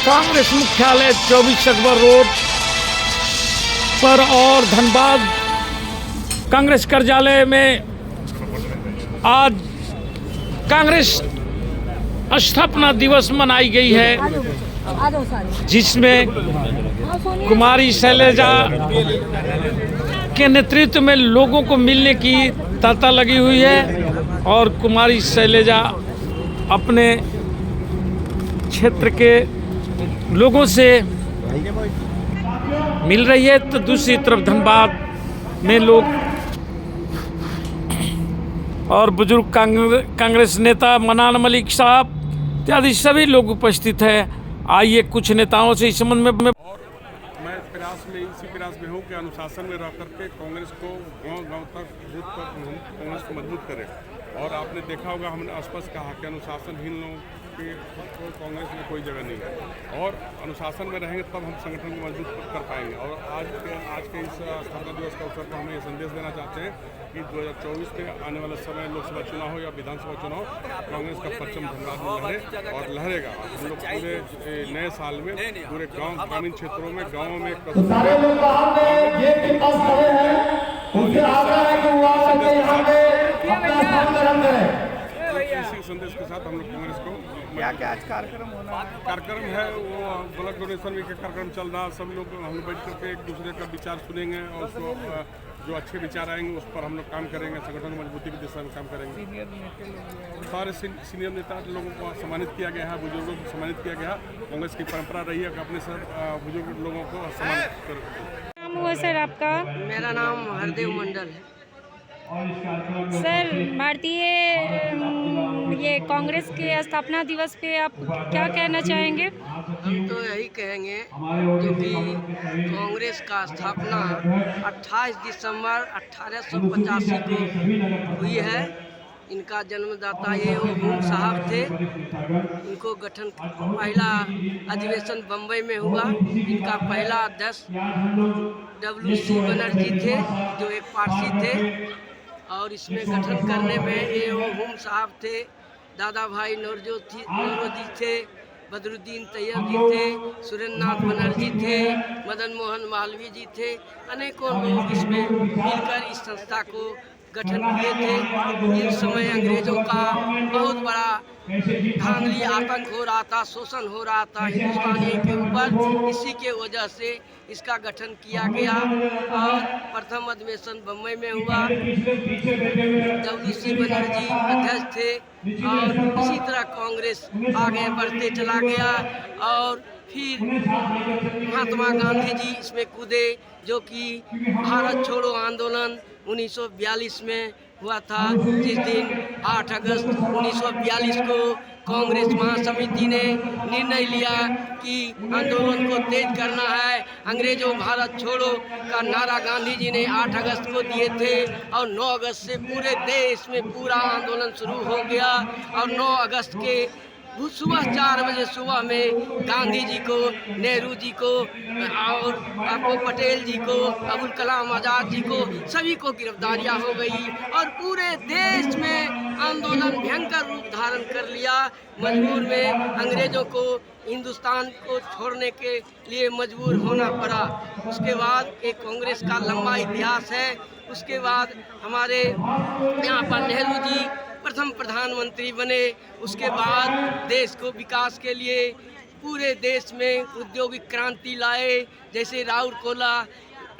कांग्रेस मुख्यालय 24 अकबर रोड पर और धनबाद कांग्रेस कार्यालय में आज कांग्रेस स्थापना दिवस मनाई गई है, जिसमें कुमारी शैलजा के नेतृत्व में लोगों को मिलने की तांता लगी हुई है और कुमारी शैलजा अपने क्षेत्र के लोगों से मिल रही है, तो दूसरी तरफ धनबाद में लोग और बुजुर्ग कांग्रेस नेता मनान मलिक साहब इत्यादि सभी लोग उपस्थित हैं। आइए कुछ नेताओं से इस संबंध में और मैं इसी प्रयास में हूँ कि अनुशासन में रह करके कांग्रेस को गांव-गांव तक बूथ पर कांग्रेस को मजबूत करें। और आपने देखा होगा, हमने स्पष्ट कहा कि अनुशासनहीन लोगों के कांग्रेस में कोई जगह नहीं है और अनुशासन में रहेंगे तब हम संगठन को मजबूत कर पाएंगे। और आज के इस स्थापना दिवस के अवसर पर हमें ये संदेश देना चाहते हैं कि 2024 के आने वाला समय लोकसभा चुनाव हो या विधानसभा चुनाव, कांग्रेस का परचम धनबाद में लहरे और लहरेगा। हम लोग पूरे नए साल में पूरे गाँव ग्रामीण क्षेत्रों में गाँवों में इसी संदेश के साथ हम लोग कांग्रेस को क्या आज कार्यक्रम है, वो ब्लड डोनेशन भी का कार्यक्रम चल रहा। सब लोग हम लोग बैठ करके एक दूसरे का विचार सुनेंगे और उसको जो अच्छे विचार आएंगे उस पर हम लोग काम करेंगे, संगठन की मजबूती की दिशा में काम करेंगे। सारे सीनियर नेता लोगों को सम्मानित किया गया है, बुजुर्गों को सम्मानित किया गया। कांग्रेस की परंपरा रही है कि अपने सर बुजुर्ग लोगों को सम्मानित करें। नाम हुआ सर आपका? मेरा नाम हरदेव मंडल है। सर, भारतीय ये कांग्रेस के स्थापना दिवस पे आप क्या कहना चाहेंगे? हम तो यही कहेंगे क्योंकि कांग्रेस का स्थापना 28 दिसंबर 1885 को हुई है। इनका जन्मदाता ये हुम साहब थे। इनको गठन पहला अधिवेशन बम्बई में हुआ। इनका पहला अध्यक्ष WC बनर्जी थे, जो एक पारसी थे। और इसमें गठन करने में ये हुम साहब थे, दादा भाई नौरोजी थे, बदरुद्दीन तैयब जी थे, सुरेंद्रनाथ बनर्जी थे, मदन मोहन मालवीय जी थे। अनेकों लोग इसमें मिलकर इस संस्था को गठन किए थे। इस समय अंग्रेजों का बहुत बड़ा धांधली आतंक हो रहा था, शोषण हो रहा था हिंदुस्तानियों के ऊपर। इसी के वजह से इसका गठन किया गया और प्रथम अधिवेशन बम्बई में हुआ। WC बनर्जी अध्यक्ष थे और इसी तरह कांग्रेस आगे बढ़ते चला गया। और फिर महात्मा गांधी जी इसमें कूदे, जो कि भारत छोड़ो आंदोलन 1942 में हुआ था। जिस दिन 8 अगस्त 1942 को कांग्रेस महासमिति ने निर्णय लिया कि आंदोलन को तेज करना है। अंग्रेजों भारत छोड़ो का नारा गांधी जी ने 8 अगस्त को दिए थे और 9 अगस्त से पूरे देश में पूरा आंदोलन शुरू हो गया। और 9 अगस्त के सुबह 4 बजे सुबह में गांधी जी को, नेहरू जी को और आपको पटेल जी को, अबुल कलाम आज़ाद जी को, सभी को गिरफ्तारियां हो गई और पूरे देश में आंदोलन भयंकर रूप धारण कर लिया। मजबूर में अंग्रेजों को हिंदुस्तान को छोड़ने के लिए मजबूर होना पड़ा। उसके बाद एक कांग्रेस का लंबा इतिहास है। उसके बाद हमारे यहाँ पर नेहरू जी प्रथम प्रधानमंत्री बने। उसके बाद देश को विकास के लिए पूरे देश में औद्योगिक क्रांति लाए, जैसे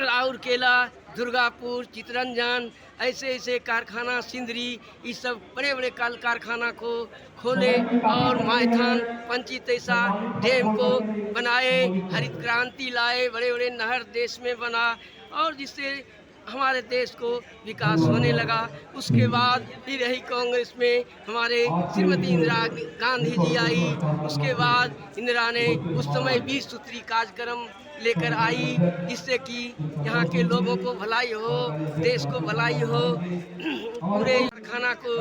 राउरकेला, दुर्गापुर, चितरंजन, ऐसे कारखाना, सिंदरी, इस सब बड़े बड़े कारखाना को खोले और मायथान, पंचीतैसा डैम को बनाए, हरित क्रांति लाए, बड़े बड़े नहर देश में बना और जिससे हमारे देश को विकास होने लगा। उसके बाद फिर यही कांग्रेस में हमारे श्रीमती इंदिरा गांधी जी आई। उसके बाद इंदिरा ने उस समय 20 सूत्री कार्यक्रम लेकर आई, जिससे कि यहाँ के लोगों को भलाई हो, देश को भलाई हो। पूरे कारखाना को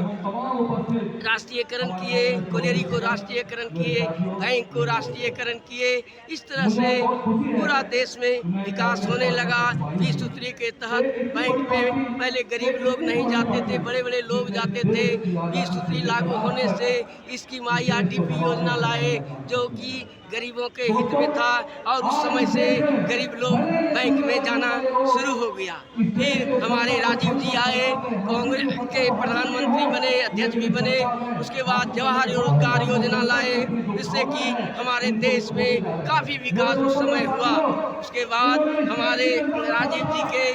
राष्ट्रीयकरण किए, कोलेरी को राष्ट्रीयकरण किए, बैंक को राष्ट्रीयकरण किए। इस तरह से पूरा देश में विकास होने लगा। 20 सूत्री के तहत बैंक में पहले गरीब लोग नहीं जाते थे, बड़े बड़े लोग जाते थे। 20 सूत्री लागू होने से इसकी IRDP योजना लाए, जो कि गरीबों के हित में था और उस समय से गरीब लोग बैंक में जाना शुरू हो गया। फिर हमारे राजीव जी आए, कांग्रेस के प्रधानमंत्री बने, अध्यक्ष भी बने। उसके बाद जवाहर रोजगार योजना लाए, जिससे कि हमारे देश में काफ़ी विकास उस समय हुआ। उसके बाद हमारे राजीव जी के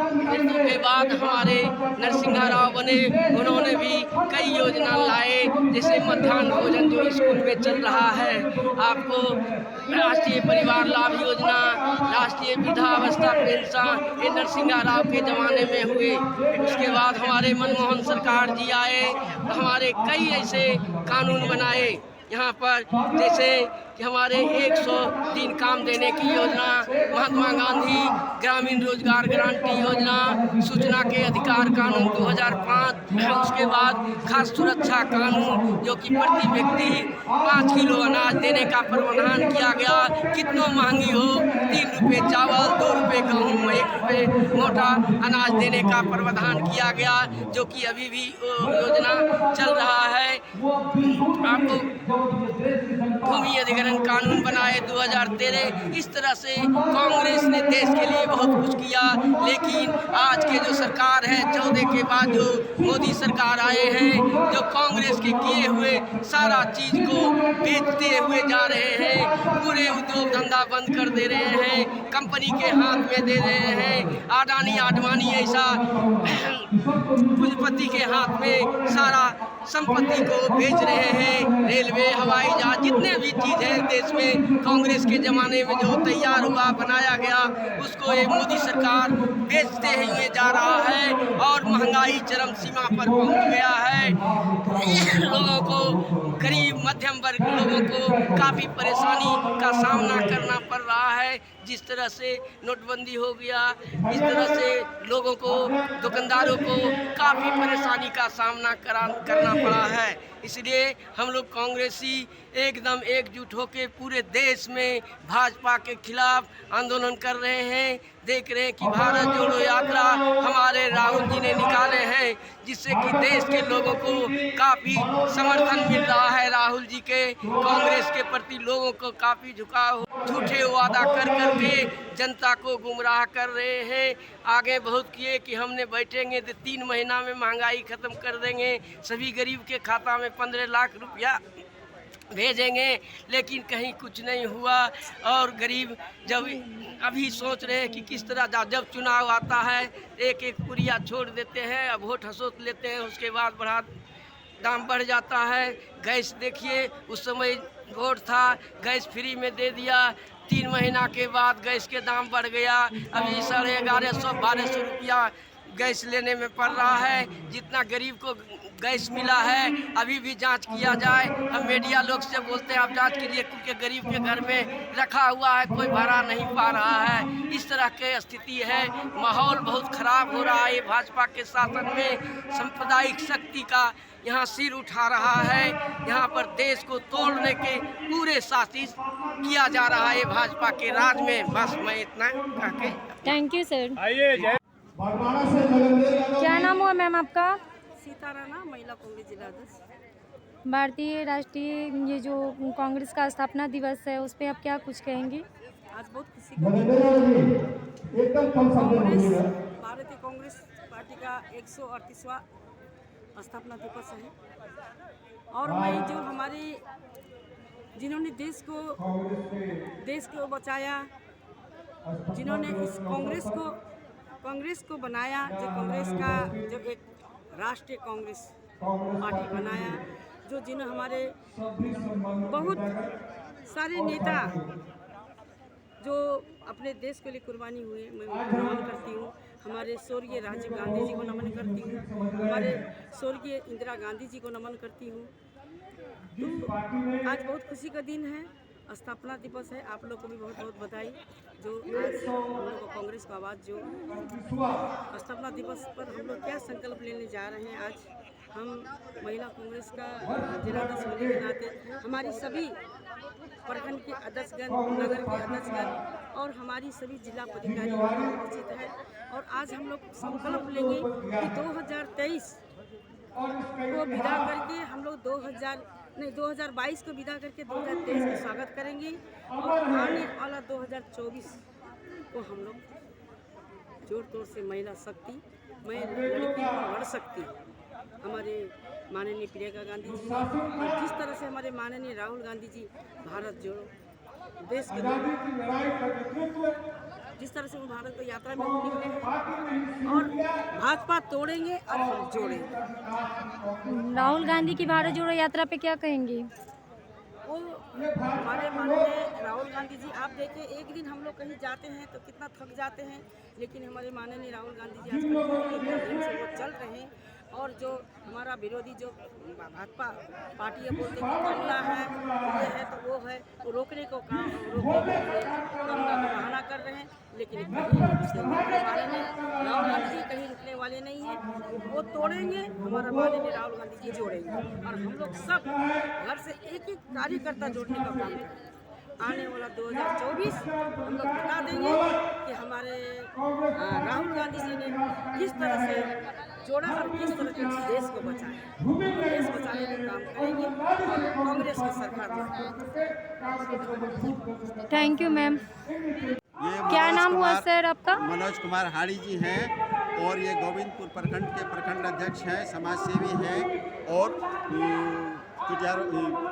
मृत्यु के बाद हमारे नरसिंह राव बने, उन्होंने भी कई योजना लाए, जैसे मध्याह्न भोजन जो स्कूल में चल रहा है, आपको राष्ट्रीय परिवार लाभ योजना, राष्ट्रीय वृद्धावस्था पेंशन, ये नरसिंह राव के ज़माने में हुए। उसके बाद हमारे मनमोहन सरकार जी आए, हमारे कई ऐसे कानून बनाए यहाँ पर, जैसे कि हमारे 100 दिन काम देने की योजना, महात्मा गांधी ग्रामीण रोजगार गारंटी योजना, सूचना के अधिकार कानून 2005, उसके बाद खास सुरक्षा कानून, जो कि प्रति व्यक्ति 5 किलो अनाज देने का प्रावधान किया गया। कितनों महंगी हो, 3 रुपये चावल, 2 रुपये गेहूँ, 1 रुपये मोटा अनाज देने का प्रावधान किया गया, जो कि अभी भी योजना चल रहा है। आपको भूमि अधिग्रहण कानून बनाए 2013। इस तरह से कांग्रेस ने देश के लिए बहुत कुछ किया, लेकिन आज के जो सरकार है 14 के बाद जो मोदी सरकार आए हैं, जो कांग्रेस के किए हुए सारा चीज को बेचते हुए जा रहे हैं, पूरे उद्योग धंधा बंद कर दे रहे हैं, कंपनी के हाथ में दे रहे हैं, अडानी आडवाणी ऐसा पूंजीपति के हाथ में सारा संपत्ति को बेच रहे हैं। रेलवे, हवाई जहाज, जितने भी चीज़ है देश में कांग्रेस के ज़माने में जो तैयार हुआ, बनाया गया, उसको ये मोदी सरकार बेचते हुए जा रहा है और महंगाई चरम सीमा पर पहुंच गया है। लोगों को, गरीब मध्यम वर्ग लोगों को काफ़ी परेशानी का सामना करना पड़ रहा है। जिस तरह से नोटबंदी हो गया, इस तरह से लोगों को, दुकानदारों को काफ़ी परेशानी का सामना करना पड़ा है। इसलिए हम लोग कांग्रेसी एकदम एकजुट होकर पूरे देश में भाजपा के खिलाफ आंदोलन कर रहे हैं। देख रहे हैं कि भारत जोड़ो यात्रा हमारे राहुल जी ने निकाले हैं, जिससे कि देश के लोगों को काफ़ी समर्थन मिल रहा है। राहुल जी के कांग्रेस के प्रति लोगों को काफ़ी झुकाव, झूठे वादा कर करके जनता को गुमराह कर रहे हैं। आगे बहुत किए कि हमने बैठेंगे तो 3 महीना में महंगाई ख़त्म कर देंगे, सभी गरीब के खाता में 15 लाख रुपया भेजेंगे, लेकिन कहीं कुछ नहीं हुआ। और गरीब जब अभी सोच रहे हैं कि किस तरह जब चुनाव आता है एक एक पुरिया छोड़ देते हैं, अब वोट हसोत लेते हैं, उसके बाद दाम बढ़ जाता है। गैस देखिए, उस समय वोट था, गैस फ्री में दे दिया, 3 महीना के बाद गैस के दाम बढ़ गया। अभी 1150-1200 रुपया गैस लेने में पड़ रहा है। जितना गरीब को गैस मिला है, अभी भी जांच किया जाए। हम मीडिया लोग से बोलते हैं आप जांच कीजिए, क्योंकि गरीब के घर में रखा हुआ है, कोई भरा नहीं पा रहा है। इस तरह की स्थिति है, माहौल बहुत ख़राब हो रहा है। भाजपा के शासन में सांप्रदायिक शक्ति का यहाँ सिर उठा रहा है। यहाँ पर देश को तोड़ने के पूरे साजिश किया जा रहा है भाजपा के राज में। बस मैं इतना कह के थैंक यू सर। आइए। क्या नाम हुआ मैम आपका? सीता राणा, महिला कांग्रेस जिला अध्यक्ष। भारतीय राष्ट्रीय ये जो कांग्रेस का स्थापना दिवस है, उस पर आप क्या कुछ कहेंगी? आज बहुत खुशी का दिन है। कांग्रेस, भारतीय कांग्रेस पार्टी का 138वां स्थापना दिवस है। और मैं जो हमारे जिन्होंने देश को बचाया, जिन्होंने इस कांग्रेस को बनाया, जो कांग्रेस का जो एक राष्ट्रीय कांग्रेस पार्टी बनाया, जो जिन्होंने हमारे बहुत सारे नेता जो अपने देश के लिए कुर्बानी हुए, मैं उनको नमन करती हूँ। हमारे स्वर्गीय राजीव गांधी जी को नमन करती हूँ, हमारे स्वर्गीय इंदिरा गांधी जी को नमन करती हूँ। तो आज बहुत खुशी का दिन है, स्थापना दिवस है। आप लोग को भी बहुत बहुत बधाई, जो आज हम लोग को कांग्रेस को आवाज़, जो स्थापना दिवस पर हम लोग क्या संकल्प लेने जा रहे हैं। आज हम महिला कांग्रेस का जिलाध्यक्ष होने के नाते हमारी सभी प्रखंड के अध्यक्षगण, नगर के अध्यक्षगण और हमारी सभी जिला पदाधिकारी उपस्थित है। और आज हम लोग संकल्प लेंगे कि 2023 को विदा करके हम लोग नहीं 2022 को विदा करके 2023 का स्वागत करेंगे और आने वाला 2024 को हम लोग जोर तोड़ से महिला शक्ति मैं लड़की लड़ सकती हमारे माननीय प्रियंका गांधी जी और जिस तरह से हमारे माननीय राहुल गांधी जी भारत जोड़ो देश के जिस तरह से वो भारत को यात्रा में निकले हैं और भाजपा तोड़ेंगे और हम जोड़ेंगे। राहुल गांधी की भारत जोड़ो यात्रा पे क्या कहेंगी? वो हमारे माननीय राहुल गांधी जी आप देखें एक दिन हम लोग कहीं जाते हैं तो कितना थक जाते हैं, लेकिन हमारे माननीय राहुल गांधी जी आजकल से वो चल रहे हैं और जो हमारा विरोधी जो भाजपा पार्टी है बोलते हैं कि कमला है ये है तो वो है वो रोकने को काम रोकने के लिए कमला का बहाना कर रहे हैं, लेकिन कहीं रुकने वाले नहीं। राहुल गांधी जी कहीं रुकने वाले नहीं हैं, वो तोड़ेंगे हमारा माननीय राहुल गांधी जी जोड़ेंगे और हम लोग सब घर से एक एक कार्यकर्ता जोड़ने का काम करेंगे। आने वाला 2024 हम लोग बता देंगे कि हमारे राहुल गांधी जी ने किस तरह से जोड़ा और किस तरह से देश को बचाया। देश बचाने का काम करेंगे और कांग्रेस की सरकार में। Thank you ma'am. क्या नाम हुआ सर आपका? मनोज कुमार हाड़ी जी हैं और ये गोविंदपुर प्रखंड के प्रखंड अध्यक्ष हैं, समाज सेवी हैं और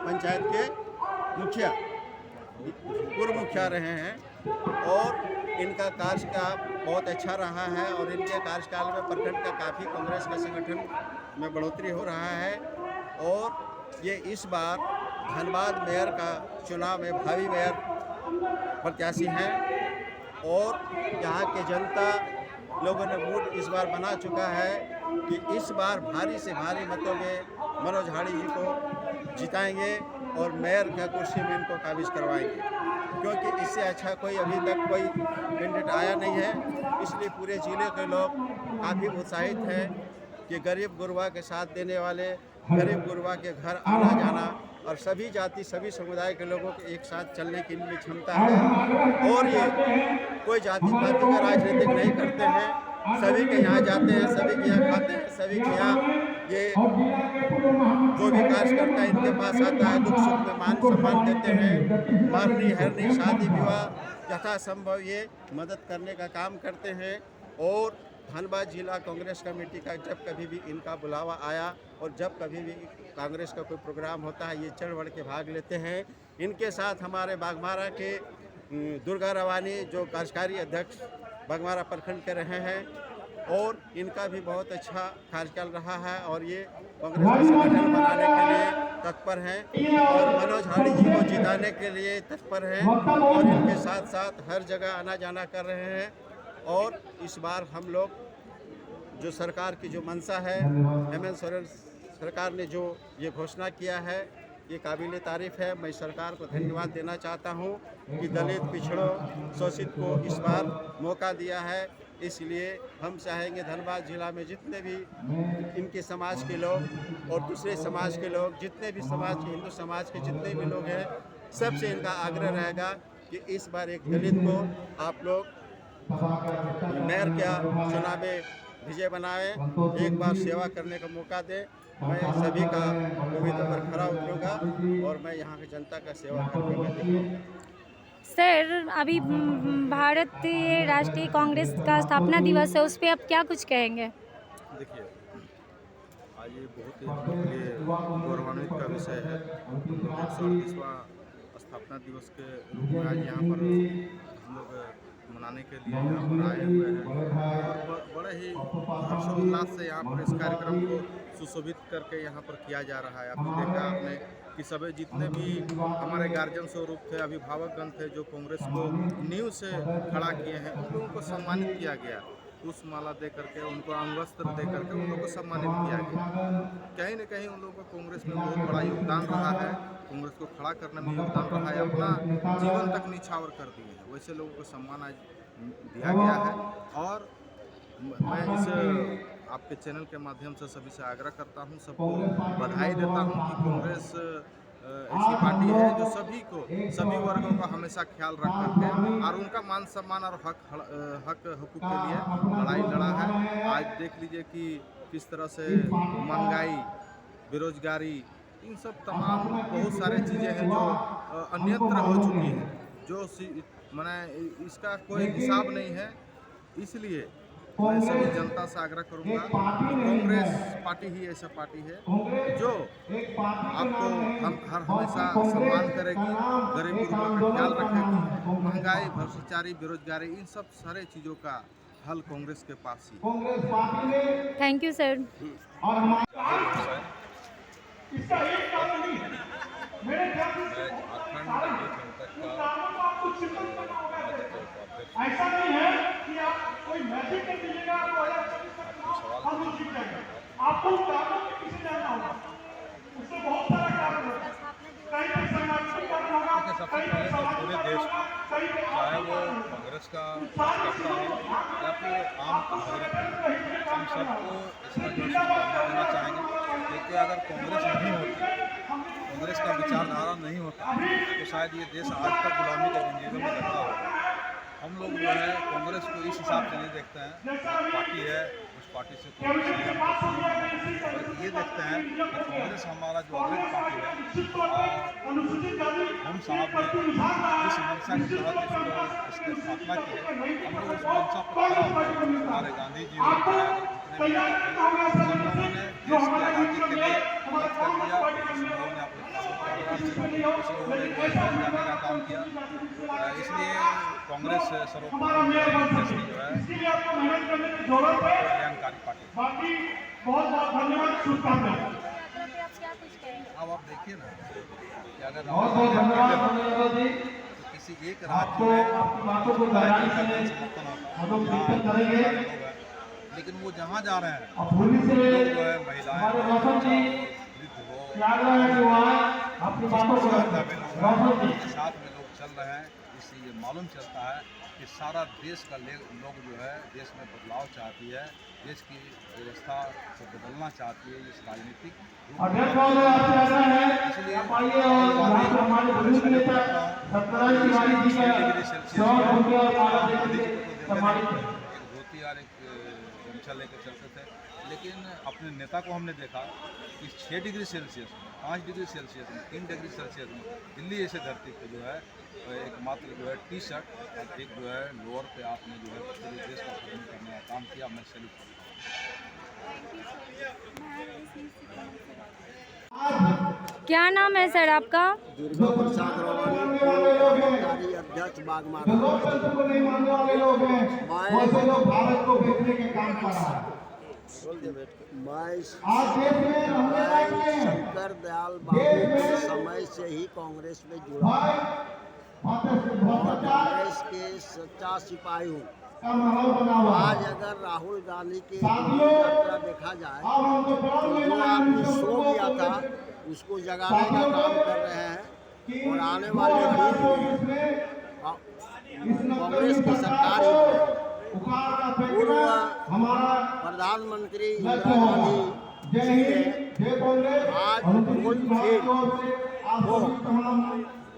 पंचायत के मुखिया पूर्व मुखिया रहे हैं और इनका कार्यकाल बहुत अच्छा रहा है और इनके कार्यकाल में प्रखंड का काफ़ी कांग्रेस का संगठन में बढ़ोतरी हो रहा है और ये इस बार धनबाद मेयर का चुनाव में भावी मेयर प्रत्याशी हैं और यहाँ के जनता लोगों ने मूड इस बार बना चुका है कि इस बार भारी से भारी मतों में मनोज हाड़ी जी को जिताएंगे और मेयर का कुर्सी में इनको काबिज करवाएंगे, क्योंकि इससे अच्छा कोई अभी तक कोई कैंडिडेट आया नहीं है। इसलिए पूरे ज़िले के लोग काफ़ी उत्साहित हैं कि गरीब गुरबा के साथ देने वाले, गरीब गुरबा के घर आना जाना और सभी जाति सभी समुदाय के लोगों के एक साथ चलने की इनमें क्षमता है और ये कोई जाति पाति का राजनीतिक नहीं करते हैं, सभी के यहाँ जाते हैं, सभी के यहाँ खाते हैं, सभी के यहाँ ये जो भी कार्यकर्ता इनके पास आता है दुख सुख में मान सम्मान देते हैं, मरनी हरनी शादी विवाह यथासंभव ये मदद करने का काम करते हैं। और धनबाद जिला कांग्रेस कमेटी का जब कभी भी इनका बुलावा आया और जब कभी भी कांग्रेस का कोई प्रोग्राम होता है ये चढ़ बढ़ के भाग लेते हैं। इनके साथ हमारे बागमारा के दुर्गा रवानी जो कार्यकारी अध्यक्ष बागमारा प्रखंड के रहे हैं और इनका भी बहुत अच्छा कार्यकाल रहा है और ये कांग्रेस का संगठन बनाने के लिए तत्पर हैं और मनोज हाड़ी जी को जिताने के लिए तत्पर हैं और इनके साथ साथ हर जगह आना जाना कर रहे हैं। और इस बार हम लोग जो सरकार की जो मंशा है, हेमंत सोरेन सरकार ने जो ये घोषणा किया है ये काबिल तारीफ़ है। मैं सरकार को धन्यवाद देना चाहता हूँ कि दलित पिछड़ों शोषित को इस बार मौका दिया है। इसलिए हम चाहेंगे धनबाद जिला में जितने भी इनके समाज के लोग और दूसरे समाज के लोग, जितने भी समाज के हिंदू समाज के जितने भी लोग हैं, सबसे इनका आग्रह रहेगा कि इस बार एक दलित को आप लोग मेयर का चुनाव में विजय बनाएं, एक बार सेवा करने का मौका दें। मैं सभी का उम्मीद पर खरा उतरूँगा और मैं यहाँ की जनता का सेवा करके मैं देखूँगा। सर अभी भारतीय राष्ट्रीय कांग्रेस का स्थापना दिवस है, उस पर आप क्या कुछ कहेंगे? देखिए आज ये बहुत ही हमारे लिए गौरवान्वित का विषय है। 138वां स्थापना दिवस के रूप में आज यहाँ पर हम लोग मनाने के लिए यहाँ पर आए हुए हैं और बड़े ही हर्षोल्लास से यहाँ पर इस कार्यक्रम को सुशोभित करके यहाँ पर किया जा रहा है। आपने देखा आपने कि सभी जितने भी हमारे गार्जियन स्वरूप थे, अभिभावकगण थे जो कांग्रेस को नींव से खड़ा किए हैं, उन लोगों को सम्मानित किया गया। पुष्प माला दे करके, उनको अंगवस्त्र दे करके उन लोगों को सम्मानित किया गया। कहीं न कहीं उन लोगों का कांग्रेस में बहुत बड़ा योगदान रहा है, कांग्रेस को खड़ा करने में योगदान रहा है, अपना जीवन तक निछावर कर दिए हैं। वैसे लोगों को सम्मान आज दिया गया है और मैं इस आपके चैनल के माध्यम से सभी से आग्रह करता हूं, सबको बधाई देता हूं कि कांग्रेस ऐसी पार्टी है जो सभी वर्गों का हमेशा ख्याल रख करके और उनका मान सम्मान और हक हकूक़ के लिए लड़ाई लड़ा है। आज देख लीजिए कि किस तरह से महंगाई, बेरोजगारी इन सब तमाम बहुत सारे चीज़ें हैं जो अन्यत्र हो चुकी हैं, जो माने इसका कोई हिसाब नहीं है। इसलिए मैं सभी जनता से आग्रह करूंगा कि कांग्रेस पार्टी ही ऐसा पार्टी है जो आपको हर हमेशा सम्मान करेगी, गरीब गुरुबा का ख्याल रखेगी। महंगाई, भ्रष्टाचारी, बेरोजगारी, इन सब सारे चीज़ों का हल कांग्रेस के पास ही। Thank you sir. ऐसा नहीं है कि आप कोई मैसेज कर दीजिएगा तो हम लोग जीत जाएंगे। आपको कारणों के पीछे जाना होगा, उससे बहुत सारा कारण है। कहीं पे सामाजिक कारण होगा, कहीं पे पूरे देश चाहे वो कांग्रेस का करता हो या फिर आम नागरिक, हम सबको इसका जो देना चाहेंगे। क्योंकि अगर कांग्रेस नहीं होती, कांग्रेस का विचारधारा नहीं होता तो शायद ये देश आज तक गुलामी के जंजीरों में रहता होगा। हम लोग जो है कांग्रेस को इस हिसाब से नहीं देखते हैं पार्टी है, उस पार्टी से कोई ये देखते हैं कि कांग्रेस हमारा जो अग्रणी पार्टी है और हम साहब ने जिस मंशा के तहत इसकी स्थापना की है, हम लोग उस मंशा पर खड़ा होकर हमारे गांधी जी सब लोगों ने देश की आज़ादी के लिए मदद कर दिया। कुछ लोगों ने अपने जाने का काम किया। इसलिए कांग्रेस सर्वप्रथम देश की जो है कल्याणकारी पार्टी। बहुत बहुत धन्यवाद, शुभकामनाएं। अब आप देखिए ना कि अगर किसी एक राज्य में समर्थन होता, लेकिन वो जहाँ जा रहे हैं लोग जो है महिलाएं के साथ में लोग चल रहे हैं। इससे ये मालूम चलता है कि सारा देश का लोग जो है देश में बदलाव चाहती है, देश की व्यवस्था को बदलना चाहती है इस राजनीतिक। इसलिए धोती और एक गमछा लेकर चलते थे, लेकिन अपने नेता को हमने देखा कि 6 डिग्री सेल्सियस में, 5 डिग्री सेल्सियस में, 3 डिग्री सेल्सियस में दिल्ली जैसे धरती पे जो है एकमात्र जो है टी शर्ट और एक जो है लोअर पे आपने जो है पूरे देश का प्रदर्शन करने का काम किया। मैं सैल्यूट करता हूँ। क्या नाम है सर आपका? दुर्गा प्रसाद रवानी, अध्यक्ष बागमारा। मैं शंकर दयाल बाबू के समय से ही कांग्रेस में जुड़ा और कांग्रेस के सच्चा सिपाही हूँ। आज अगर राहुल गांधी की यात्रा देखा जाए तो जो आदमी सो गया था उसको जगाने का काम कर रहे हैं और आने वाले दिन में कांग्रेस की सरकार ही पूर्व प्रधानमंत्री इंदिरा गांधी जी ने आज गोल्ड फील्ड को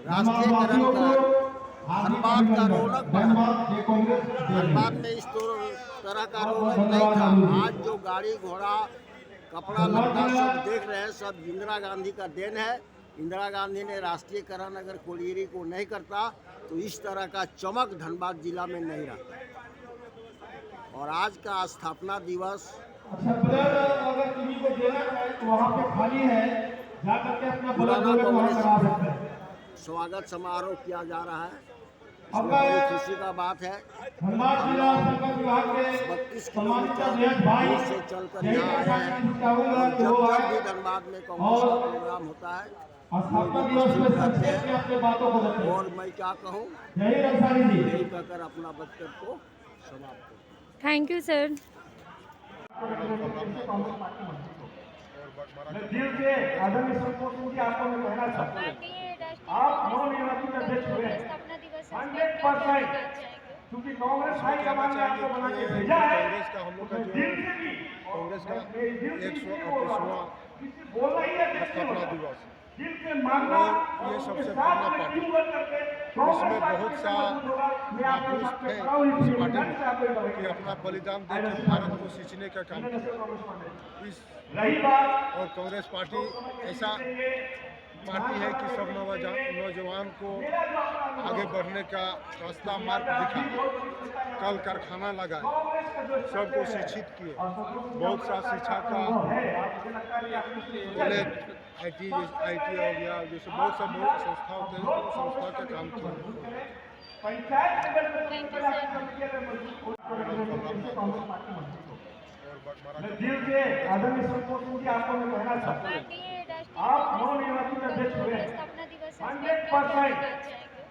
राष्ट्रीयकरण कर धनबाद का रौनक बढ़ा। धनबाद में इस तरह का रौनक नहीं था। आज जो गाड़ी घोड़ा कपड़ा लत्ता सब देख रहे हैं सब इंदिरा गांधी का देन है। इंदिरा गांधी ने राष्ट्रीयकरण अगर कोलियरी को नहीं करता तो इस तरह का चमक धनबाद जिला में नहीं रहता। और आज का स्थापना दिवस पुराना कांग्रेस स्वागत समारोह किया जा रहा है। इसमें बड़ी खुशी का बात है। 32 किलोमीटर दूर से चलकर यहाँ आए हैं और जब जब भी धनबाद में कांग्रेस का प्रोग्राम होता है करते हैं। और मैं क्या कहूँ, यही कहकर अपना वक्तव्य को समाप्त करूँ। Thank you sir. दिल से आदरणीय संतोष सिंह जी आपको मैं कहना चाहता हूँ, आप नवनिर्वाचित अध्यक्ष हुए 100%, क्योंकि कांग्रेस हाईकमान ने आपको बना के भेजा है। कांग्रेस का हम लोग का जो कांग्रेस का 138वां बोलना ही है स्थापना दिवस दिल से मानना ये सबसे पुराना पार्टी उसमें बहुत सा महापुरुष थे इस पार्टी में कि अपना बलिदान देकर भारत को सींचने का काम किया। इस और कांग्रेस पार्टी ऐसा पार्टी है कि सब नौजवान को आगे बढ़ने का रास्ता मार्ग दिखाए, कल कारखाना लगाए, सबको शिक्षित किए, बहुत सा शिक्षा का कॉलेज आईटी हो गया, जैसे बहुत सा संस्था का काम किया। दिल से आदरणीय संतोष जी आपको मैं कहना चाहता हूँ, आप नवनिर्वाचित अध्यक्ष हुए 100%,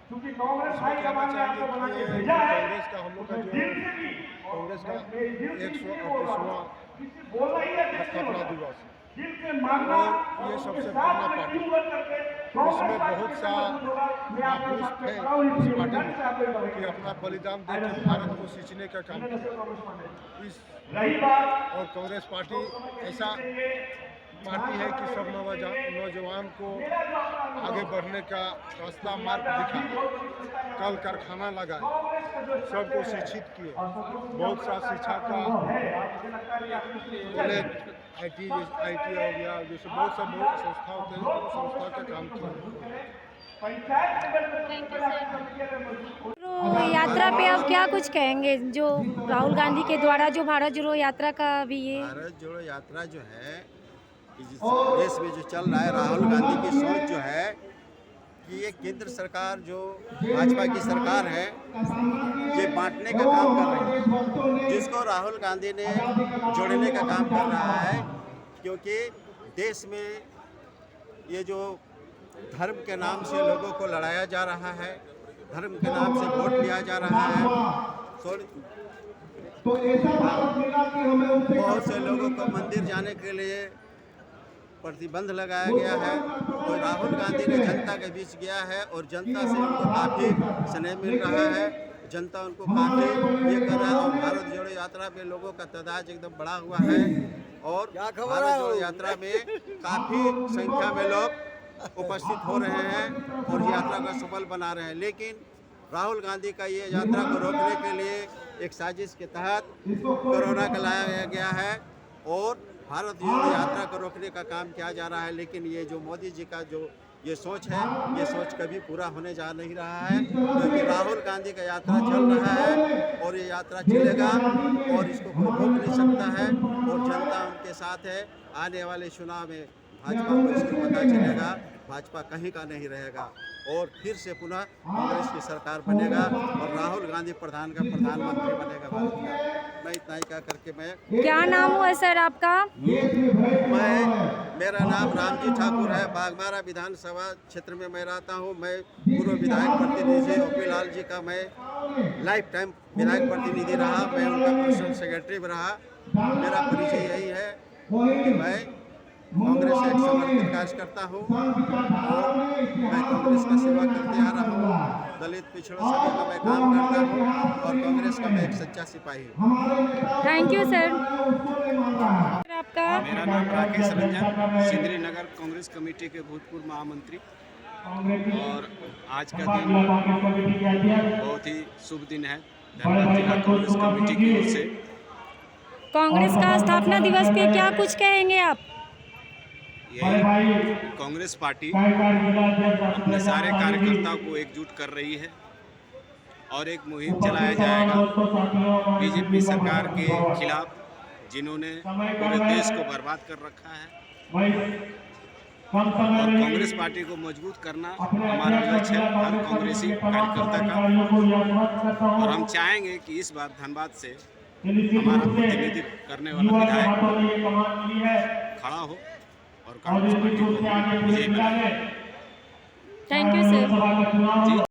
क्योंकि कांग्रेस हाईकमान ने आपको बना के भेजा है। कांग्रेस का हम लोग का जो कांग्रेस का 138वां स्थापना दिवस, और ये सबसे पुराना पार्टी, इसमें बहुत सा महापुरुष थे इस पार्टी में कि अपना बलिदान देकर भारत को सींचने का काम किया। इस और कांग्रेस पार्टी ऐसा पार्टी है कि सब नौजवान को आगे बढ़ने का रास्ता मार्ग दिखाए, कल कारखाना लगाए, सबको शिक्षित किए, बहुत सा शिक्षा का कॉलेज आईटी हो गया, जैसे बहुत सा संस्था का काम किया। तो यात्रा पे अब क्या कुछ कहेंगे, जो राहुल गांधी के द्वारा जो भारत जोड़ो यात्रा का अभी ये भारत जोड़ो यात्रा जो है इस देश में जो चल रहा है, राहुल गांधी की सोच जो है कि ये केंद्र सरकार जो भाजपा की सरकार है, ये बांटने का काम कर रही है, जिसको राहुल गांधी ने जोड़ने का काम कर रहा है। क्योंकि देश में ये जो धर्म के नाम से लोगों को लड़ाया जा रहा है, धर्म के नाम से वोट लिया जा रहा है, बहुत से लोगों को मंदिर जाने के लिए प्रतिबंध लगाया गया है। तो राहुल गांधी ने जनता के बीच गया है और जनता से उनको काफ़ी स्नेह मिल रहा है, जनता उनको काफ़ी ये कर रहा है। और भारत जोड़ो यात्रा में लोगों का तादाद एकदम बढ़ा हुआ है और भारत जोड़ो यात्रा में काफ़ी संख्या में लोग उपस्थित हो रहे हैं और यात्रा को सफल बना रहे हैं। लेकिन राहुल गांधी का ये यात्रा को रोकने के लिए एक साजिश के तहत कोरोना का लाया गया है और भारत जोड़ो यात्रा को रोकने का काम किया जा रहा है। लेकिन ये जो मोदी जी का जो ये सोच है, ये सोच कभी पूरा होने जा नहीं रहा है, क्योंकि राहुल गांधी का यात्रा चल रहा है और ये यात्रा चलेगा और इसको कोई रोक नहीं सकता है और जनता उनके साथ है। आने वाले चुनाव में भाजपा को इसको पता चलेगा, भाजपा कहीं का नहीं रहेगा और फिर से पुनः कांग्रेस की सरकार बनेगा और राहुल गांधी प्रधानमंत्री बनेगा भारत का। मैं इतना ही कह करके मैं क्या नाम हुआ सर आपका? मेरा नाम रामजी ठाकुर है। बागमारा विधानसभा क्षेत्र में मैं रहता हूँ। मैं पूर्व विधायक प्रतिनिधि ओपी लाल जी का मैं लाइफ टाइम विधायक प्रतिनिधि रहा, मैं उनका पर्सनल सेक्रेटरी भी रहा। मेरा परिचय यही है कि मैं कांग्रेस से एक समर्पित कार्यकर्ता हूँ और मैं कांग्रेस का सेवा करते आ रहा हूँ। दलित पिछड़ों सभी का मैं काम करता हूँ और कांग्रेस का मैं एक सच्चा सिपाही हूँ। Thank you sir. आपका? मेरा नाम राकेश रंजन, सिंदरी नगर कांग्रेस कमेटी के भूतपूर्व महामंत्री। और आज का दिन बहुत ही शुभ दिन है। धन्यवाद जिला कांग्रेस कमेटी की ओर से। कांग्रेस का स्थापना दिवस पे क्या कुछ कहेंगे आप? यही कांग्रेस पार्टी अपने सारे कार्यकर्ताओं को एकजुट कर रही है और एक मुहिम चलाया जाएगा बीजेपी सरकार के खिलाफ, जिन्होंने पूरे देश को बर्बाद कर रखा है। और कांग्रेस पार्टी को मजबूत करना हमारा लक्ष्य है, हर कांग्रेसी कार्यकर्ता का। और हम चाहेंगे कि इस बार धनबाद से हमारा प्रतिनिधित्व करने वाला विधायक खड़ा हो और कांग्रेस पार्टी को विजयी बनाए। Thank you sir.